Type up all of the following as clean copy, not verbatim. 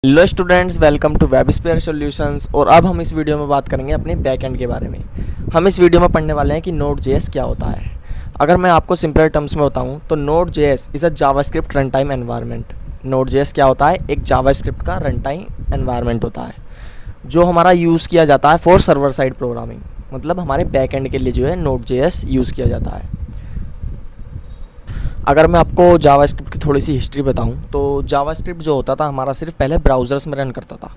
Hello students, welcome to Websphere solutions. और अब हम इस वीडियो में बात करेंगे अपने बैकएंड के बारे में। हम इस वीडियो में पढ़ने वाले हैं कि नोड जेएस क्या होता है। अगर मैं आपको सिंपल टर्म्स में बताऊं तो node JS is a JavaScript run time environment. Node JS क्या होता है? एक जावास्क्रिप्ट का रन टाइम एनवायरनमेंट होता है जो हमारा यूज़ किया जाता है फॉर सर्वर साइड प्रोग्रामिंग। मतलब हमारे बैकएंड के लिए जो है नोड जेएस यूज़ किया जाता है। अगर मैं आपको जावास्क्रिप्ट की थोड़ी सी हिस्ट्री बताऊं तो जावास्क्रिप्ट जो होता था हमारा सिर्फ पहले ब्राउज़र्स में रन करता था।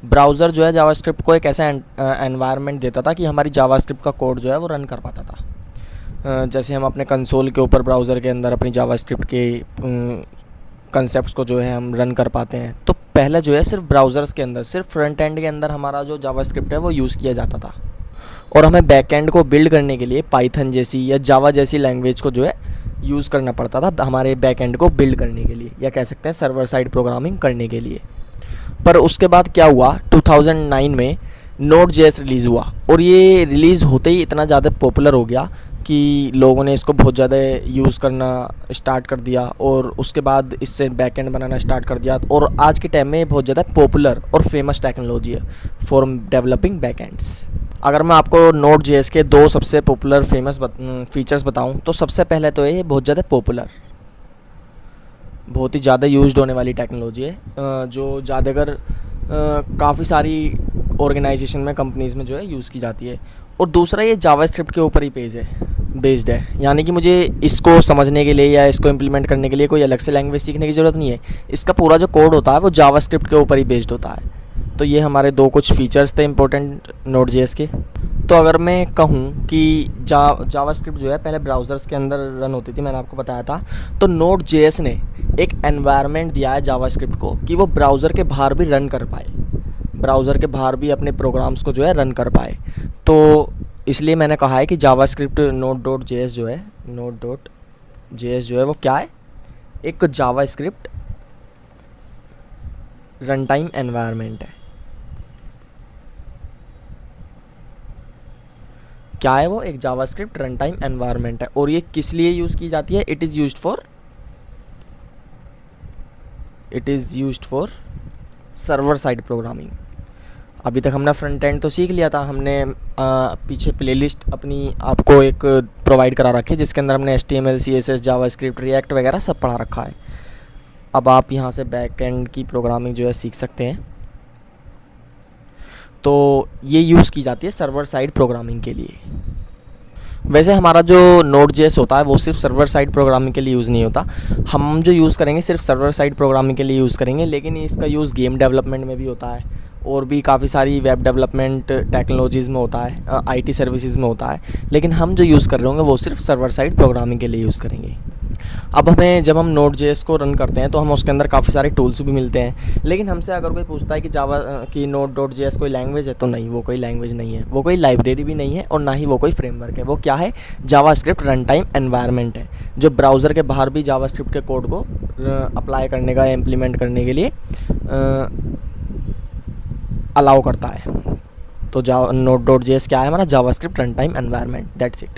ब्राउज़र जो है जावास्क्रिप्ट को एक ऐसा एनवायरनमेंट देता था कि हमारी जावास्क्रिप्ट का कोड जो है वो रन कर पाता था। जैसे हम अपने कंसोल के ऊपर ब्राउज़र के अंदर अपनी जावास्क्रिप्ट के कंसेप्ट्स को जो है हम रन कर पाते हैं। तो पहले जो है सिर्फ ब्राउज़र्स के अंदर, सिर्फ फ्रंट एंड के अंदर हमारा जो जावास्क्रिप्ट है वो यूज़ किया जाता था। और हमें बैकएंड को बिल्ड करने के लिए पाइथन जैसी या जावा जैसी लैंग्वेज को जो है यूज़ करना पड़ता था हमारे बैकएंड को बिल्ड करने के लिए, या कह सकते हैं सर्वर साइड प्रोग्रामिंग करने के लिए। पर उसके बाद क्या हुआ, 2009 में नोड जेएस रिलीज़ हुआ और ये रिलीज़ होते ही इतना ज़्यादा पॉपुलर हो गया कि लोगों ने इसको बहुत ज़्यादा यूज़ करना स्टार्ट कर दिया और उसके बाद इससे बैकएंड बनाना स्टार्ट कर दिया। और आज के टाइम में बहुत ज़्यादा पॉपुलर और फेमस टेक्नोलॉजी है फॉर डेवलपिंग बैकएंड्स। अगर मैं आपको नोड जेएस के दो सबसे पॉपुलर फेमस फीचर्स बताऊं तो सबसे पहले तो ये बहुत ज़्यादा पॉपुलर, बहुत ही ज़्यादा यूज्ड होने वाली टेक्नोलॉजी है जो ज़्यादातर काफ़ी सारी ऑर्गेनाइजेशन में, कंपनीज़ में जो है यूज़ की जाती है। और दूसरा, ये जावास्क्रिप्ट के ऊपर ही बेस्ड है, यानी कि मुझे इसको समझने के लिए या इसको इम्प्लीमेंट करने के लिए कोई अलग से लैंग्वेज सीखने की ज़रूरत नहीं है। इसका पूरा जो कोड होता है वो जावास्क्रिप्ट के ऊपर ही बेस्ड होता है। तो ये हमारे दो कुछ फीचर्स थे इंपॉर्टेंट नोड जेएस के। तो अगर मैं कहूँ कि जावास्क्रिप्ट जो है पहले ब्राउज़र्स के अंदर रन होती थी, मैंने आपको बताया था, तो नोड जेएस ने एक एनवायरनमेंट दिया है जावास्क्रिप्ट को कि वो ब्राउज़र के बाहर भी रन कर पाए, ब्राउज़र के बाहर भी अपने प्रोग्राम्स को जो है रन कर पाए। तो इसलिए मैंने कहा है कि जावास्क्रिप्ट नोड डॉट जेएस जो है वो क्या है? एक जावास्क्रिप्ट रन टाइम एनवायरनमेंट है। क्या है वो? एक जावास्क्रिप्ट रन टाइम एनवायरनमेंट है। और ये किस लिए यूज़ की जाती है? It is used for server side programming. अभी तक हमने फ्रंट एंड तो सीख लिया था, हमने पीछे प्लेलिस्ट अपनी आपको एक प्रोवाइड करा रखी है जिसके अंदर हमने HTML, CSS, जावास्क्रिप्ट, रिएक्ट वगैरह सब पढ़ा रखा है। अब आप यहाँ से बैक एंड की प्रोग्रामिंग जो है सीख सकते हैं। तो ये यूज़ की जाती है सर्वर साइड प्रोग्रामिंग के लिए। वैसे हमारा जो नोड जेएस होता है वो सिर्फ सर्वर साइड प्रोग्रामिंग के लिए यूज़ नहीं होता। हम जो यूज़ करेंगे सिर्फ सर्वर साइड प्रोग्रामिंग के लिए यूज़ करेंगे, लेकिन इसका यूज़ गेम डेवलपमेंट में भी होता है और भी काफ़ी सारी वेब डेवलपमेंट टेक्नोलॉजीज़ में होता है, IT सर्विसेज में होता है। लेकिन हम जो यूज़ कर रहे होंगे वो सिर्फ सर्वर साइड प्रोग्रामिंग के लिए यूज़ करेंगे। अब जब हम नोड जेएस को रन करते हैं तो हम उसके अंदर काफ़ी सारे टूल्स भी मिलते हैं। लेकिन हमसे अगर कोई पूछता है कि नोड डॉट जेएस कोई लैंग्वेज है, तो नहीं, वो कोई लैंग्वेज नहीं है, वो कोई लाइब्रेरी भी नहीं है और ना ही वो कोई फ्रेमवर्क है। वो क्या है? जावास्क्रिप्ट रन टाइम एनवायरनमेंट है जो ब्राउज़र के बाहर भी जावास्क्रिप्ट के कोड को अप्लाई करने का, इम्प्लीमेंट करने के लिए अलाउ करता है। तो नोड डॉट जेएस क्या है? हमारा JavaScript run time environment. That's it.